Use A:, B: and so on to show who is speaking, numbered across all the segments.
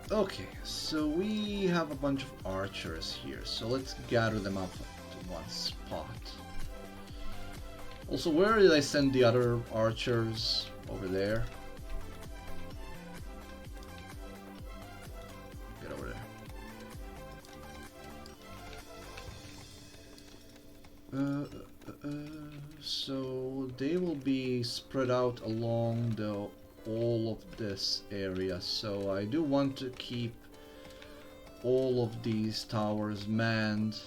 A: Okay, so we have a bunch of archers here, so let's gather them up to one spot. Also, where did I send the other archers? Over there. Get over there. So they will be spread out along the all of this area, so I do want to keep all of these towers manned.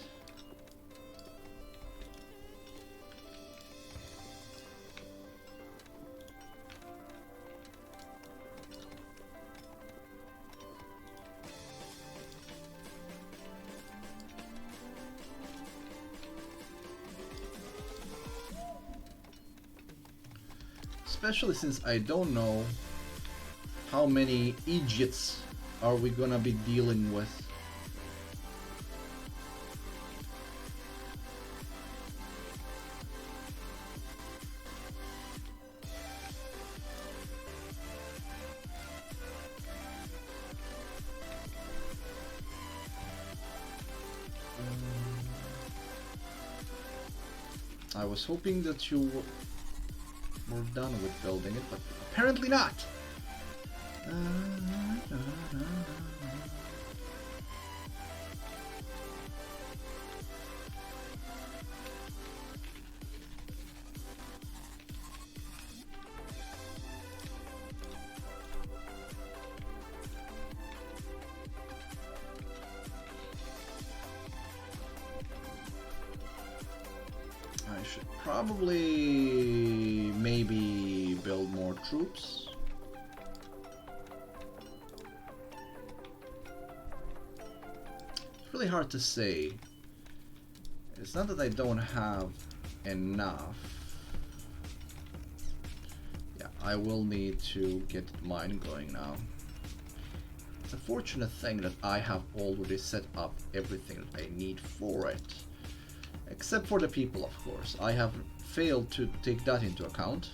A: Especially since I don't know how many idiots are we gonna be dealing with. I was hoping that you were done with building it, but apparently not. I should probably maybe build more troops. It's really hard to say. It's not that I don't have enough. Yeah, I will need to get mine going now. It's a fortunate thing that I have already set up everything that I need for it. Except for the people, of course. I have failed to take that into account.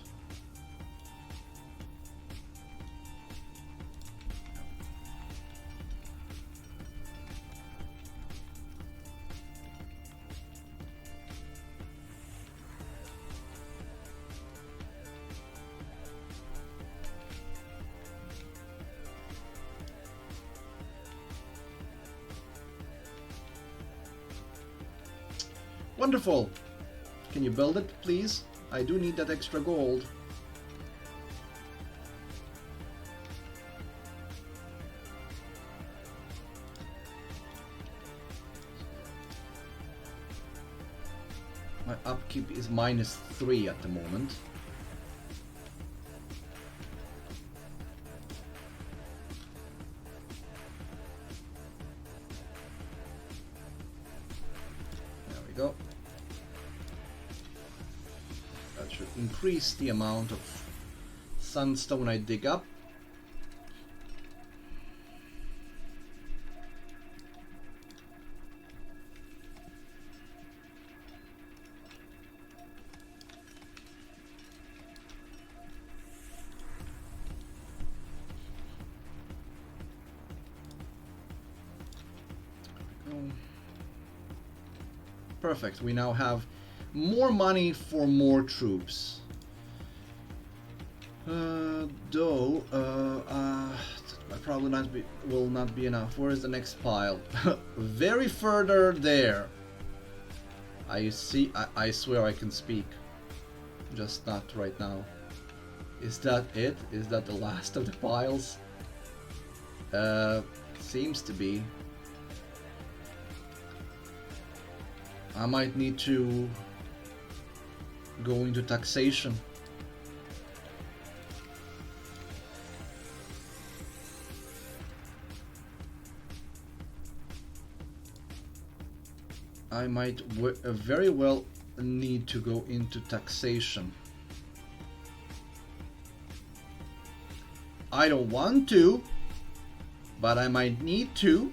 A: Wonderful! Can you build it, please? I do need that extra gold. My upkeep is -3 at the moment. There we go. That should increase the amount of sunstone I dig up. Perfect, we now have more money for more troops. Though, probably will not be enough. Where is the next pile? Very further there. I see, I swear I can speak. Just not right now. Is that it? Is that the last of the piles? Seems to be. I might need to go into taxation. I might very well need to go into taxation. I don't want to, but I might need to.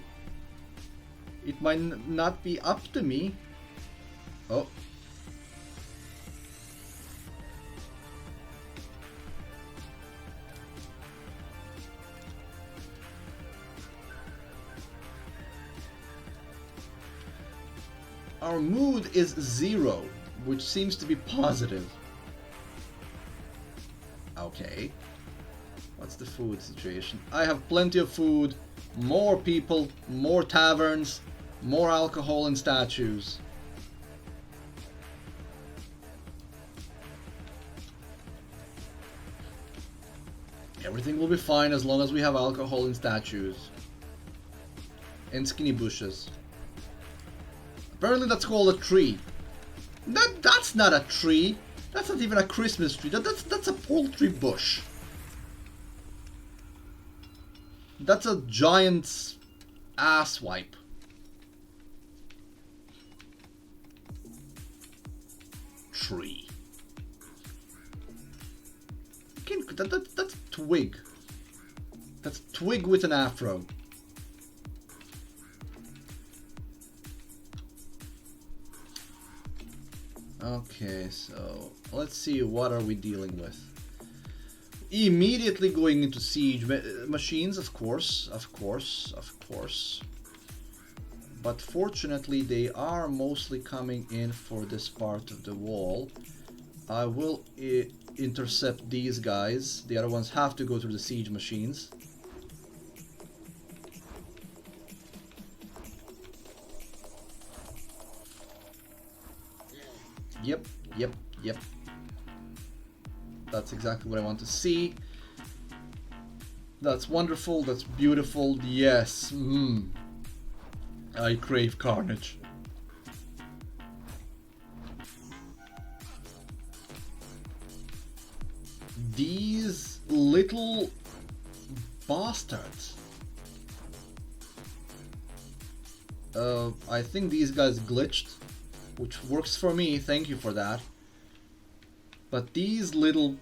A: It might not be up to me. Oh. Our mood is 0, which seems to be positive. Okay. What's the food situation? I have plenty of food, more people, more taverns, more alcohol and statues. Everything will be fine as long as we have alcohol and statues. And skinny bushes. Apparently that's called a tree. That's not a tree. That's not even a Christmas tree. That's a poultry bush. That's a giant's ass wipe. Tree. That's twig. That's twig with an afro. Okay, so let's see, what are we dealing with? Immediately going into siege machines, of course. But fortunately they are mostly coming in for this part of the wall. I will intercept these guys. The other ones have to go through the siege machines. Yep. That's exactly what I want to see. That's wonderful, that's beautiful, yes. I crave carnage. These little bastards. I think these guys glitched, which works for me, thank you for that. But these little...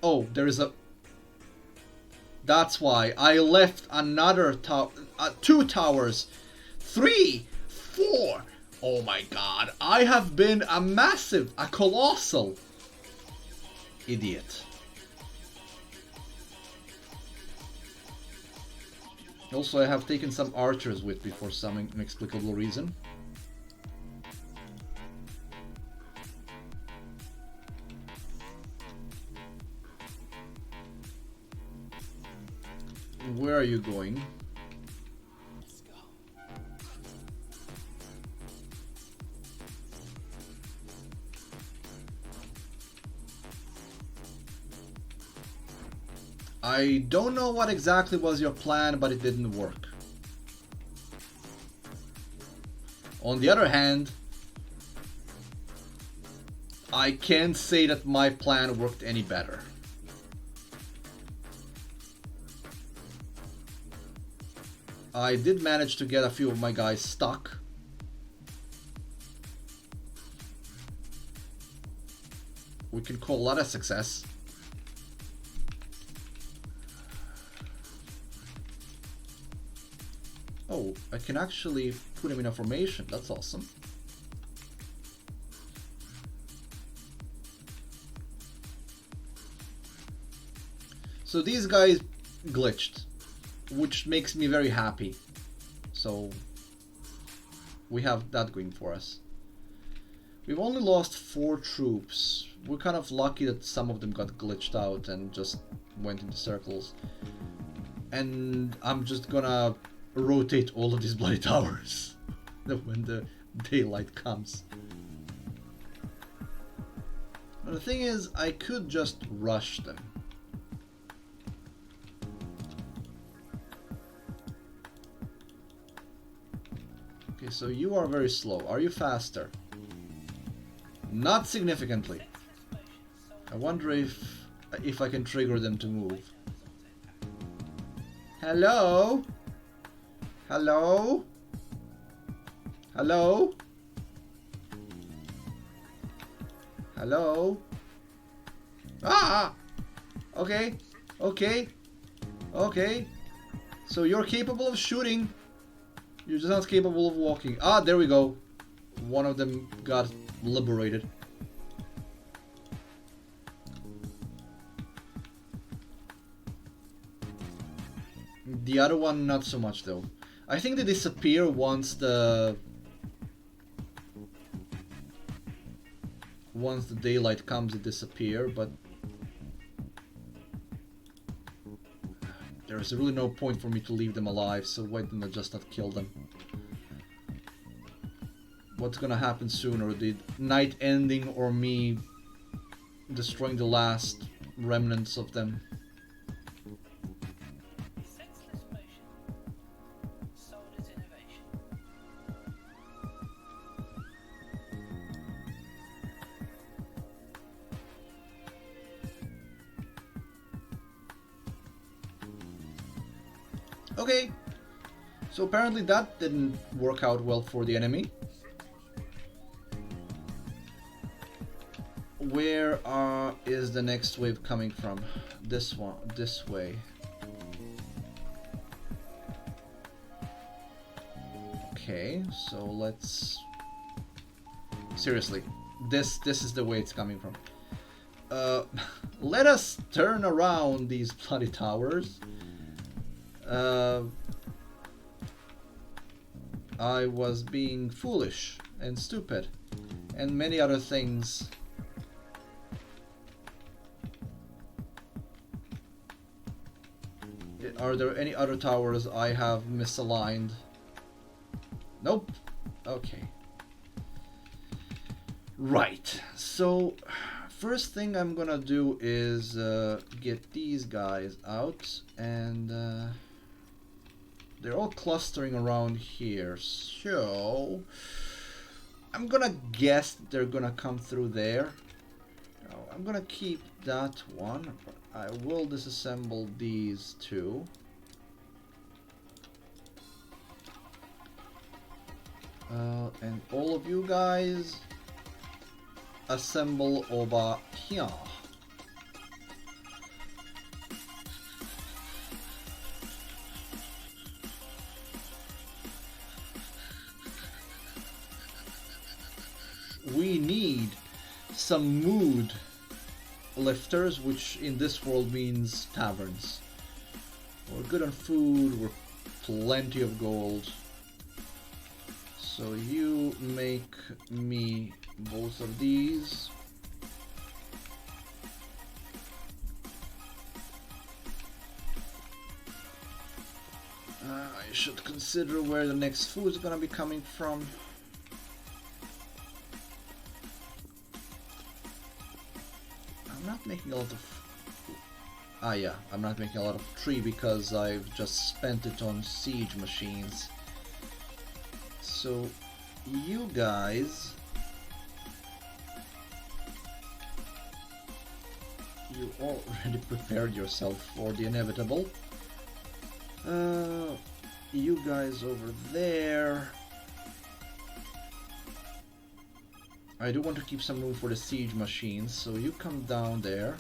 A: Oh, there is a... That's why I left another tower, 2 towers, 3, 4. Oh my god, I have been a colossal idiot. Also, I have taken some archers with me for some inexplicable reason. Where are you going?
B: Let's go.
A: I don't know what exactly was your plan, but it didn't work. On the other hand, I can't say that my plan worked any better. I did manage to get a few of my guys stuck. We can call that a success. Oh, I can actually put him in a formation. That's awesome. So these guys glitched, which makes me very happy. So we have that going for us. We've only lost 4 troops. We're kind of lucky that some of them got glitched out and just went into circles. And I'm just gonna rotate all of these bloody towers when the daylight comes. And the thing is, I could just rush them. Okay, so you are very slow. Are you faster? Not significantly. I wonder if I can trigger them to move. Hello? Hello? Hello? Hello? Ah! Okay. Okay. Okay. So you're capable of shooting. You're just not capable of walking. Ah, there we go. One of them got liberated. The other one, not so much though. I think they disappear once the once the daylight comes, they disappear, but there's really no point for me to leave them alive, so why didn't I just not kill them? What's gonna happen sooner? The night ending or me destroying the last remnants of them?
B: Senseless motion. Sold as innovation.
A: Okay, so apparently that didn't work out well for the enemy. Where is the next wave coming from? This one, this way. Okay, so let's... Seriously, this is the way it's coming from. Let us turn around these bloody towers. I was being foolish and stupid and many other things. Are there any other towers I have misaligned? Nope. Okay. Right. So, first thing I'm gonna do is get these guys out, and they're all clustering around here. So, I'm gonna guess they're gonna come through there. I'm gonna keep that one. I will disassemble these two. And all of you guys assemble over here. We need some mood lifters, which in this world means taverns. We're good on food, we're plenty of gold. So you make me both of these. I should consider where the next food is gonna be coming from. I'm not making a lot of... yeah, I'm not making a lot of tree because I've just spent it on siege machines. So, you guys... You already prepared yourself for the inevitable. You guys over there... I do want to keep some room for the siege machines, so you come down there.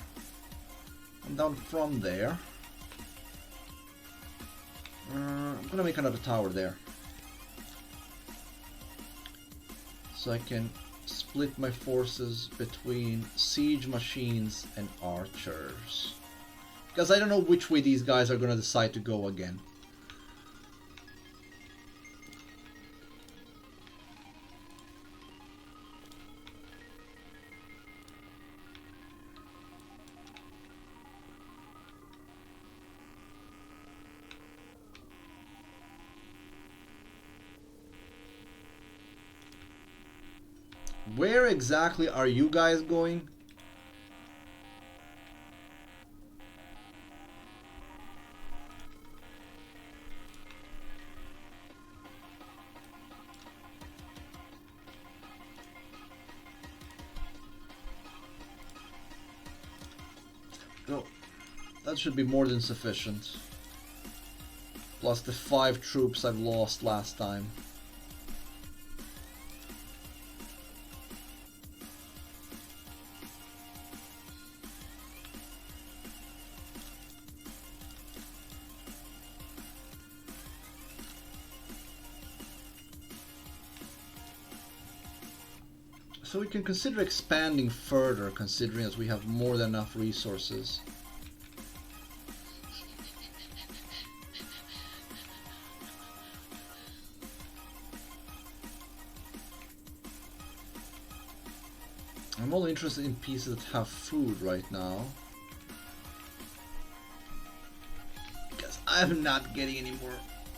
A: And down from there. I'm gonna make another tower there. So I can split my forces between siege machines and archers. Because I don't know which way these guys are gonna decide to go again. Where exactly are you guys going? Oh, that should be more than sufficient. Plus the 5 troops I've lost last time. So we can consider expanding further, considering as we have more than enough resources. I'm only interested in pieces that have food right now. Because I'm not getting any more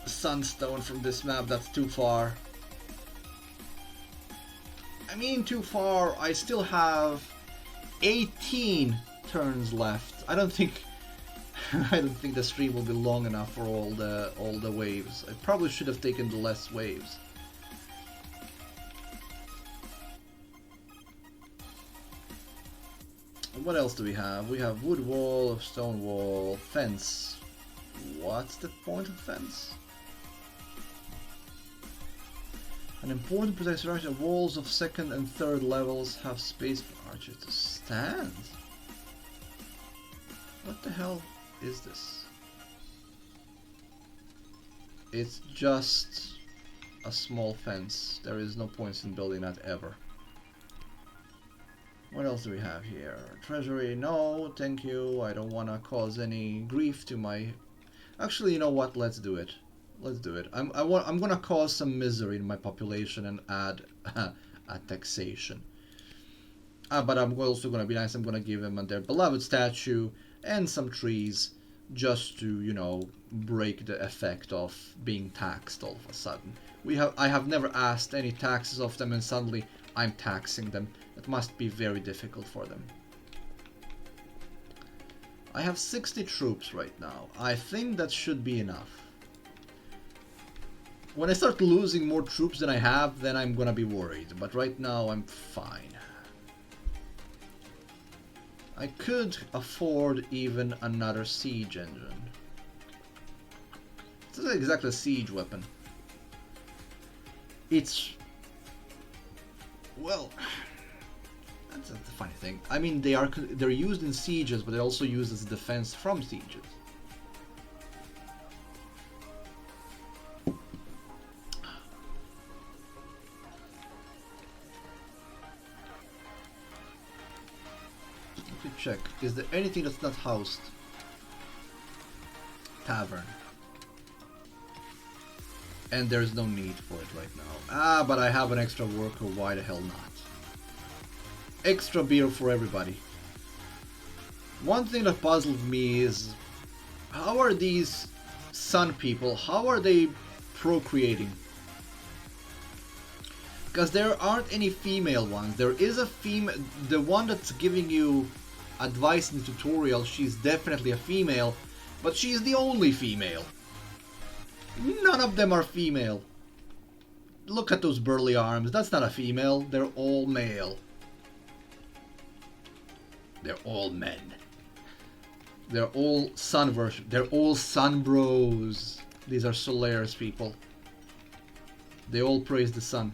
A: sunstone from this map, that's too far. I mean too far, I still have 18 turns left. I don't think the stream will be long enough for all the waves. I probably should have taken the less waves. What else do we have? We have wood wall, stone wall, fence. What's the point of fence? An important protection structure. Walls of second and third levels have space for archers to stand. What the hell is this? It's just a small fence. There is no point in building that ever. What else do we have here? Treasury, no, thank you. I don't want to cause any grief to my... Actually, you know what? Let's do it. Let's do it. I'm gonna cause some misery in my population and add a taxation. But I'm also gonna be nice. I'm gonna give them their beloved statue and some trees, just to, you know, break the effect of being taxed all of a sudden. I have never asked any taxes of them, and suddenly I'm taxing them. It must be very difficult for them. I have 60 troops right now. I think that should be enough. When I start losing more troops than I have, then I'm gonna be worried. But right now, I'm fine. I could afford even another siege engine. It's not exactly a siege weapon. It's... well... that's the funny thing. I mean, they're used in sieges, but they're also used as defense from sieges. Let me check. Is there anything that's not housed? Tavern. And there's no need for it right now. But I have an extra worker. Why the hell not? Extra beer for everybody. One thing that puzzled me is, how are these sun people, how are they procreating? Because there aren't any female ones. There is a female, the one that's giving you advice in the tutorial, she's definitely a female, but she's the only female. None of them are female. Look at those burly arms, that's not a female, they're all male. They're all men. They're all sun version. They're all sun bros. These are Solaris people. They all praise the sun.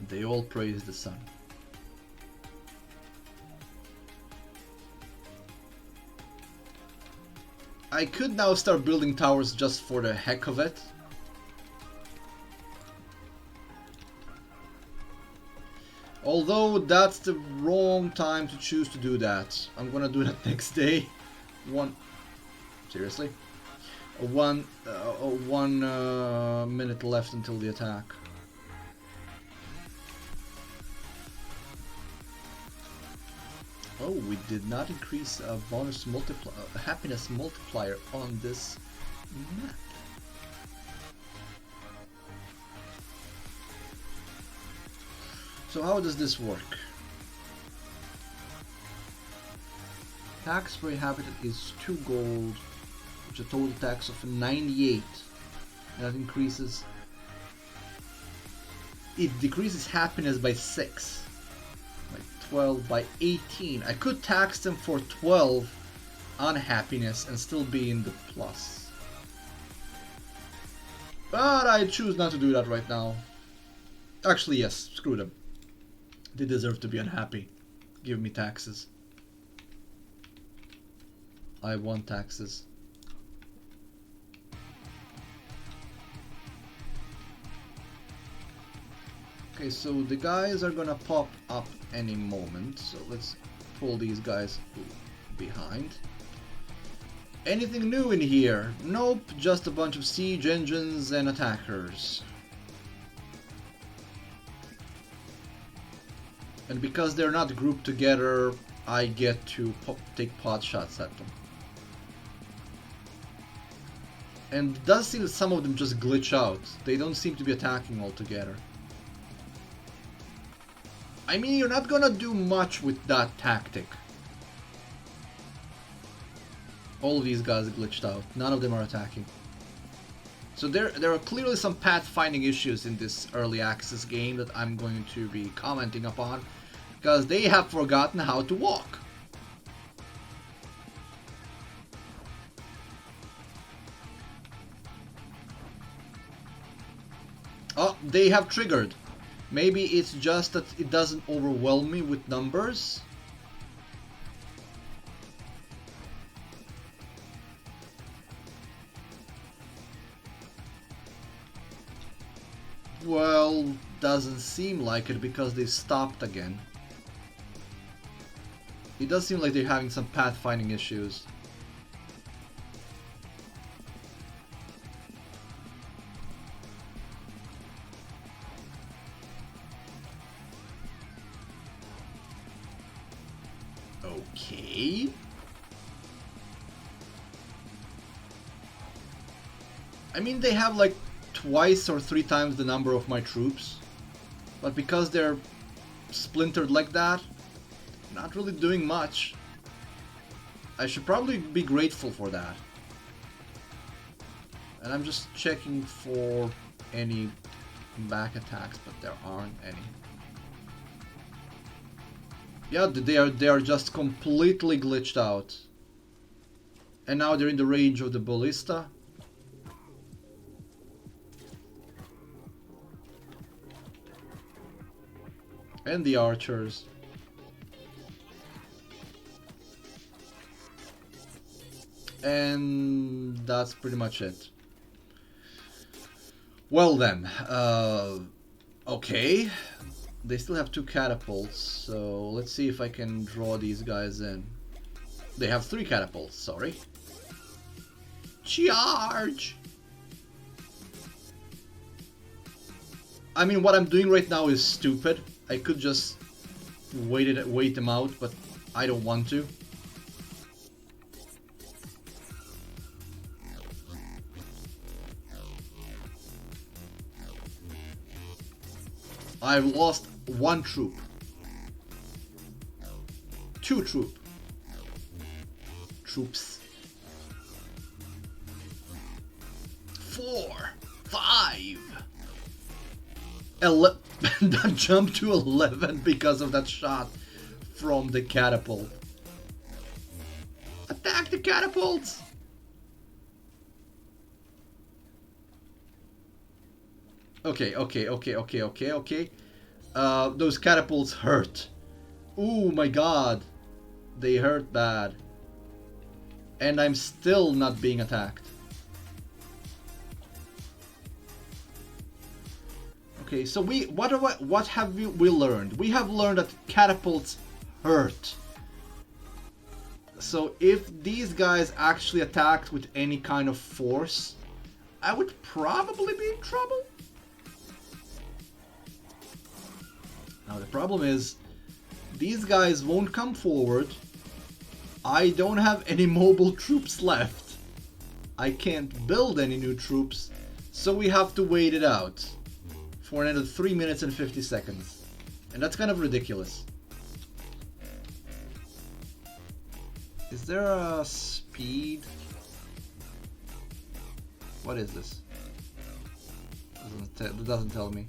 A: They all praise the sun. I could now start building towers just for the heck of it. Although that's the wrong time to choose to do that. I'm gonna do that next day. Seriously? One minute left until the attack. Oh, we did not increase a bonus happiness multiplier on this map. So how does this work? Tax per habitat is 2 gold, which is a total tax of 98. And that increases... it decreases happiness by 6. By 12, by 18. I could tax them for 12 on happiness and still be in the plus. But I choose not to do that right now. Actually, yes, screw them. They deserve to be unhappy. Give me taxes. I want taxes. Okay, so the guys are gonna pop up any moment. So let's pull these guys behind. Anything new in here? Nope, just a bunch of siege engines and attackers. And because they're not grouped together, I get to take pot shots at them. And it does seem that some of them just glitch out. They don't seem to be attacking altogether. I mean, you're not gonna do much with that tactic. All of these guys glitched out. None of them are attacking. So there are clearly some pathfinding issues in this early access game that I'm going to be commenting upon, because they have forgotten how to walk. Oh, they have triggered. Maybe it's just that it doesn't overwhelm me with numbers. Well, doesn't seem like it because they stopped again. It does seem like they're having some pathfinding issues. Okay. I mean, they have like twice or three times the number of my troops, but because they're splintered like that, not really doing much. I should probably be grateful for that. And I'm just checking for any back attacks, but there aren't any. Yeah, they are just completely glitched out. And now they're in the range of the ballista. And the archers. And that's pretty much it. Well then, okay. They still have 2 catapults, so let's see if I can draw these guys in. They have 3 catapults, sorry. Charge! I mean, what I'm doing right now is stupid. I could just wait them out, but I don't want to. I've lost 1 troop. 2 troops. 4, 5. That jumped to 11 because of that shot from the catapult. Attack the catapults! Okay. Those catapults hurt. Oh my god. They hurt bad. And I'm still not being attacked. Okay, so what have we learned? We have learned that catapults hurt. So if these guys actually attacked with any kind of force, I would probably be in trouble. Now the problem is, these guys won't come forward. I don't have any mobile troops left. I can't build any new troops, so we have to wait it out for another 3 minutes and 50 seconds. And that's kind of ridiculous. Is there a speed? What is this? It doesn't tell me.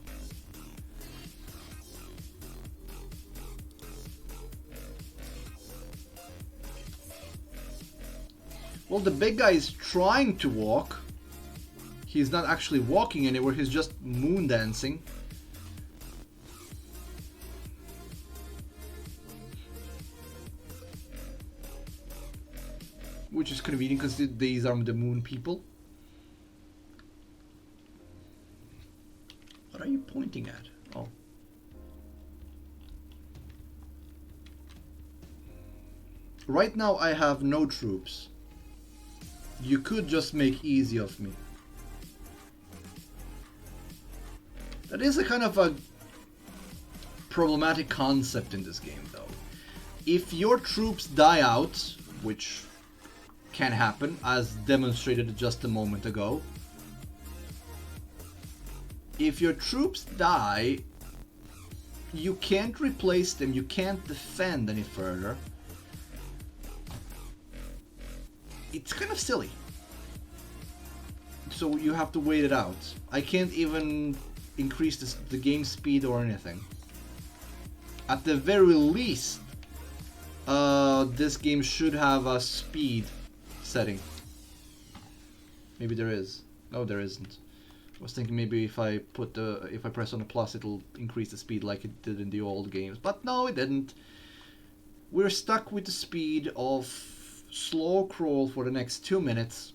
A: Well, the big guy is trying to walk. He's not actually walking anywhere, he's just moon dancing. Which is convenient because these are the moon people. What are you pointing at? Oh. Right now I have no troops. You could just make easy of me. That is a kind of a problematic concept in this game, though. If your troops die out, which can happen, as demonstrated just a moment ago, if your troops die, you can't replace them, you can't defend any further. It's kind of silly. So you have to wait it out. I can't even increase the game speed or anything. At the very least, this game should have a speed setting. Maybe there is. No, there isn't. I was thinking maybe if I press on a plus, it'll increase the speed like it did in the old games. But no, it didn't. We're stuck with the speed of slow crawl for the next 2 minutes.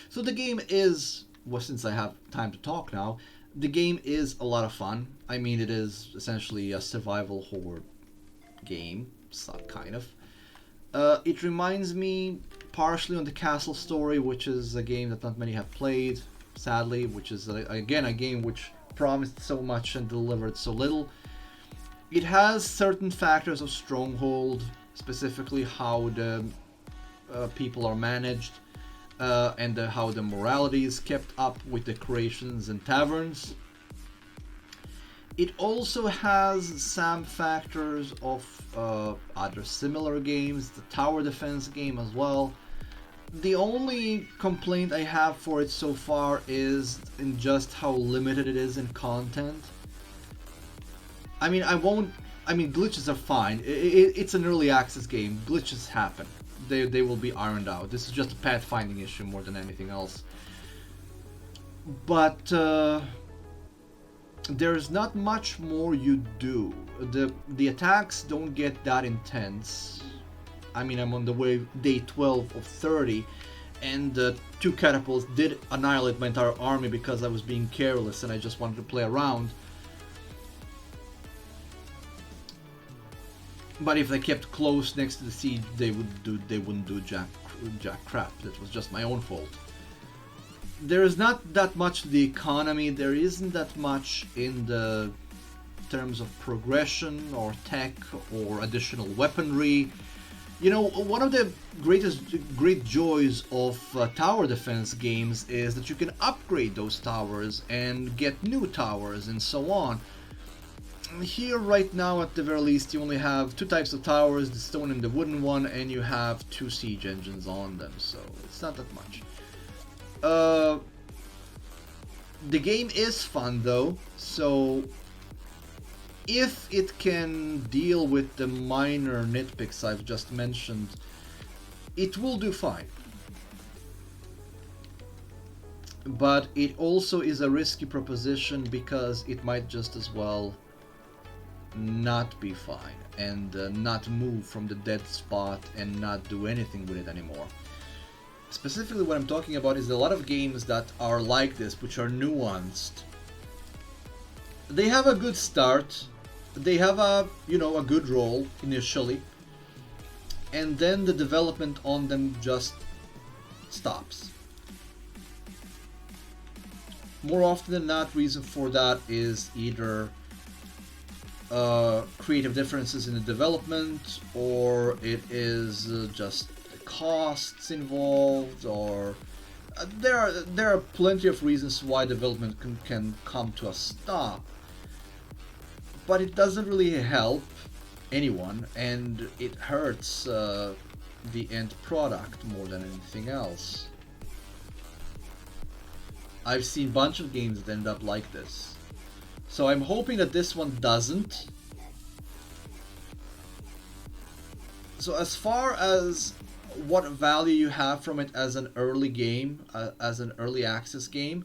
A: So the game is, well, since I have time to talk now, the game is a lot of fun. I mean, it is essentially a survival horror game, kind of. It reminds me partially on the Castle story, which is a game that not many have played, sadly, which is, again, a game which promised so much and delivered so little. It has certain factors of Stronghold, specifically how the people are managed, and how the morality is kept up with decorations and taverns. It also has some factors of other similar games, the tower defense game as well. The only complaint I have for it so far is in just how limited it is in content. I mean, glitches are fine. It's an early access game. Glitches happen. They will be ironed out. This is just a pathfinding issue more than anything else. But there's not much more you do. The attacks don't get that intense. I mean, I'm on the way day 12 of 30, and 2 catapults did annihilate my entire army because I was being careless and I just wanted to play around. But if they kept close next to the siege, they wouldn't do jack crap. That was just my own fault. There is not that much to the economy. There isn't that much in the terms of progression or tech or additional weaponry. You know, one of the great joys of tower defense games is that you can upgrade those towers and get new towers and so on. Here right now, at the very least, you only have 2 types of towers, the stone and the wooden one, and you have 2 siege engines on them, so it's not that much. The game is fun though, so if it can deal with the minor nitpicks I've just mentioned, it will do fine. But it also is a risky proposition because it might just as well not be fine and not move from the dead spot and not do anything with it anymore. Specifically what I'm talking about is a lot of games that are like this, which are nuanced. They have a good start, they have a good role initially, and then the development on them just stops. More often than not, reason for that is either creative differences in the development, or it is just costs involved, or there are plenty of reasons why development can come to a stop. But it doesn't really help anyone, and it hurts the end product more than anything else. I've seen a bunch of games that end up like this. So I'm hoping that this one doesn't. So as far as what value you have from it as an early game, as an early access game,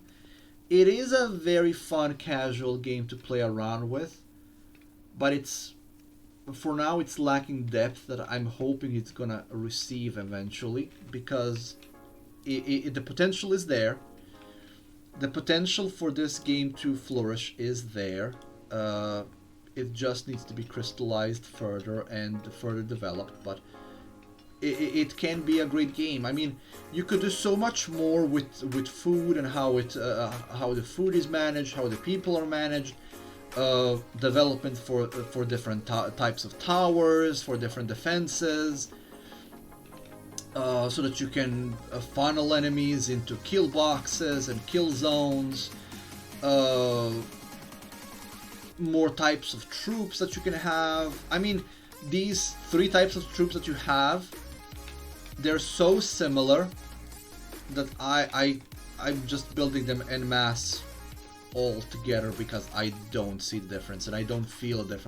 A: it is a very fun casual game to play around with, but for now it's lacking depth that I'm hoping it's gonna receive eventually, because the potential is there. The potential for this game to flourish is there. It just needs to be crystallized further and further developed, but it can be a great game. I mean, you could do so much more with food and how the food is managed, how the people are managed. development for different types of towers, for different defenses, so that you can funnel enemies into kill boxes and kill zones. More types of troops that you can have. I mean, these 3 types of troops that you have, they're so similar that I'm just building them en masse all together because I don't see the difference and I don't feel a difference.